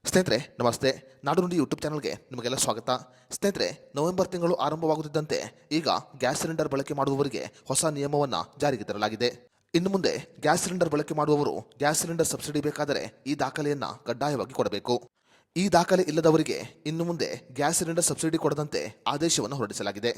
ಸ್ನೇಹಿತರೆ ನಮಸ್ತೆ. ನಾಡು ನುಡಿ ಯೂಟ್ಯೂಬ್ ಚಾನಲ್ಗೆ ನಿಮಗೆಲ್ಲ ಸ್ವಾಗತ. ಸ್ನೇಹಿತರೆ, ನವೆಂಬರ್ ತಿಂಗಳು ಆರಂಭವಾಗುತ್ತಿದ್ದಂತೆ ಈಗ ಗ್ಯಾಸ್ ಸಿಲಿಂಡರ್ ಬಳಕೆ ಮಾಡುವವರಿಗೆ ಹೊಸ ನಿಯಮವನ್ನು ಜಾರಿಗೆ ತರಲಾಗಿದೆ. ಇನ್ನು ಮುಂದೆ ಗ್ಯಾಸ್ ಸಿಲಿಂಡರ್ ಬಳಕೆ ಮಾಡುವವರು ಗ್ಯಾಸ್ ಸಿಲಿಂಡರ್ ಸಬ್ಸಿಡಿ ಬೇಕಾದರೆ ಈ ದಾಖಲೆಯನ್ನು ಕಡ್ಡಾಯವಾಗಿ ಕೊಡಬೇಕು. ಈ ದಾಖಲೆ ಇಲ್ಲದವರಿಗೆ ಇನ್ನು ಮುಂದೆ ಗ್ಯಾಸ್ ಸಿಲಿಂಡರ್ ಸಬ್ಸಿಡಿ ಕೊಡದಂತೆ ಆದೇಶವನ್ನು ಹೊರಡಿಸಲಾಗಿದೆ.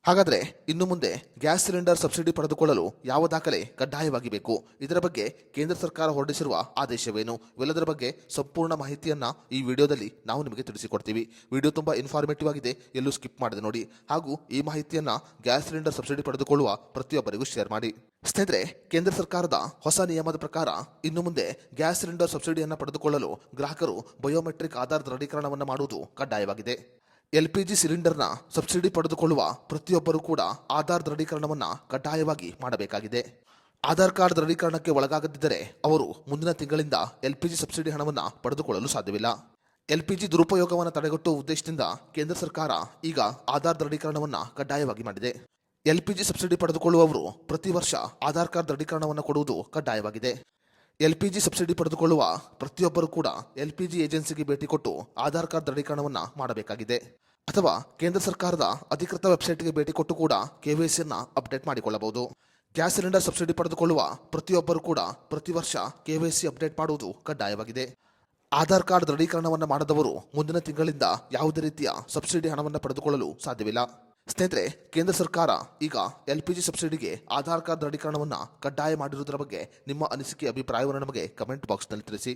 ಹಾಗಾದರೆ ಇನ್ನು ಮುಂದೆ ಗ್ಯಾಸ್ ಸಿಲಿಂಡರ್ ಸಬ್ಸಿಡಿ ಪಡೆದುಕೊಳ್ಳಲು ಯಾವ ದಾಖಲೆ ಕಡ್ಡಾಯವಾಗಿ ಬೇಕು, ಇದರ ಬಗ್ಗೆ ಕೇಂದ್ರ ಸರ್ಕಾರ ಹೊರಡಿಸಿರುವ ಆದೇಶವೇನು, ಇವೆಲ್ಲದರ ಬಗ್ಗೆ ಸಂಪೂರ್ಣ ಮಾಹಿತಿಯನ್ನ ಈ ವಿಡಿಯೋದಲ್ಲಿ ನಾವು ನಿಮಗೆ ತಿಳಿಸಿಕೊಡ್ತೀವಿ. ವಿಡಿಯೋ ತುಂಬಾ ಇನ್ಫಾರ್ಮೇಟಿವ್ ಆಗಿದೆ, ಎಲ್ಲೂ ಸ್ಕಿಪ್ ಮಾಡದೆ ನೋಡಿ. ಹಾಗೂ ಈ ಮಾಹಿತಿಯನ್ನ ಗ್ಯಾಸ್ ಸಿಲಿಂಡರ್ ಸಬ್ಸಿಡಿ ಪಡೆದುಕೊಳ್ಳುವ ಪ್ರತಿಯೊಬ್ಬರಿಗೂ ಶೇರ್ ಮಾಡಿ. ಸ್ನೇಹಿತರೆ, ಕೇಂದ್ರ ಸರ್ಕಾರದ ಹೊಸ ನಿಯಮದ ಪ್ರಕಾರ ಇನ್ನು ಮುಂದೆ ಗ್ಯಾಸ್ ಸಿಲಿಂಡರ್ ಸಬ್ಸಿಡಿಯನ್ನು ಪಡೆದುಕೊಳ್ಳಲು ಗ್ರಾಹಕರು ಬಯೋಮೆಟ್ರಿಕ್ ಆಧಾರ್ ದೃಢೀಕರಣವನ್ನು ಮಾಡುವುದು ಕಡ್ಡಾಯವಾಗಿದೆ. LPG ಸಿಲಿಂಡರ್ನ ಸಬ್ಸಿಡಿ ಪಡೆದುಕೊಳ್ಳುವ ಪ್ರತಿಯೊಬ್ಬರೂ ಕೂಡ ಆಧಾರ್ ದೃಢೀಕರಣವನ್ನು ಕಡ್ಡಾಯವಾಗಿ ಮಾಡಬೇಕಾಗಿದೆ. ಆಧಾರ್ ಕಾರ್ಡ್ ದೃಢೀಕರಣಕ್ಕೆ ಒಳಗಾಗದಿದ್ದರೆ ಅವರು ಮುಂದಿನ ತಿಂಗಳಿಂದ LPG ಸಬ್ಸಿಡಿ ಹಣವನ್ನು ಪಡೆದುಕೊಳ್ಳಲು ಸಾಧ್ಯವಿಲ್ಲ. LPG ದುರುಪಯೋಗವನ್ನು ತಡೆಗಟ್ಟುವ ಉದ್ದೇಶದಿಂದ ಕೇಂದ್ರ ಸರ್ಕಾರ ಈಗ ಆಧಾರ್ ದೃಢೀಕರಣವನ್ನು ಕಡ್ಡಾಯವಾಗಿ ಮಾಡಿದೆ. LPG ಸಬ್ಸಿಡಿ ಪಡೆದುಕೊಳ್ಳುವವರು ಪ್ರತಿ ವರ್ಷ ಆಧಾರ್ ಕಾರ್ಡ್ ದೃಢೀಕರಣವನ್ನು ಕೊಡುವುದು ಕಡ್ಡಾಯವಾಗಿದೆ. LPG ಸಬ್ಸಿಡಿ ಪಡೆದುಕೊಳ್ಳುವ ಪ್ರತಿಯೊಬ್ಬರು ಕೂಡ LPG ಏಜೆನ್ಸಿಗೆ ಭೇಟಿ ಕೊಟ್ಟು ಆಧಾರ್ ಕಾರ್ಡ್ ದೃಢೀಕರಣವನ್ನು ಮಾಡಬೇಕಾಗಿದೆ. ಅಥವಾ ಕೇಂದ್ರ ಸರ್ಕಾರದ ಅಧಿಕೃತ ವೆಬ್ಸೈಟ್ಗೆ ಭೇಟಿ ಕೊಟ್ಟು ಕೂಡ KYCಯನ್ನು ಅಪ್ಡೇಟ್ ಮಾಡಿಕೊಳ್ಳಬಹುದು. ಗ್ಯಾಸ್ ಸಿಲಿಂಡರ್ ಸಬ್ಸಿಡಿ ಪಡೆದುಕೊಳ್ಳುವ ಪ್ರತಿಯೊಬ್ಬರು ಕೂಡ ಪ್ರತಿ ವರ್ಷ KYC ಅಪ್ಡೇಟ್ ಮಾಡುವುದು ಕಡ್ಡಾಯವಾಗಿದೆ. ಆಧಾರ್ ಕಾರ್ಡ್ ದೃಢೀಕರಣವನ್ನು ಮಾಡದವರು ಮುಂದಿನ ತಿಂಗಳಿಂದ ಯಾವುದೇ ರೀತಿಯ ಸಬ್ಸಿಡಿ ಹಣವನ್ನು ಪಡೆದುಕೊಳ್ಳಲು ಸಾಧ್ಯವಿಲ್ಲ. ಸ್ನೇಹಿತರೆ, ಕೇಂದ್ರ ಸರ್ಕಾರ ಈಗ LPG ಸಬ್ಸಿಡಿಗೆ ಆಧಾರ್ ಕಾರ್ಡ್ ದೃಢೀಕರಣವನ್ನು ಕಡ್ಡಾಯ ಮಾಡಿರುವುದರ ಬಗ್ಗೆ ನಿಮ್ಮ ಅನಿಸಿಕೆ ಅಭಿಪ್ರಾಯವನ್ನು ನಮಗೆ ಕಮೆಂಟ್ ಬಾಕ್ಸ್ನಲ್ಲಿ ತಿಳಿಸಿ.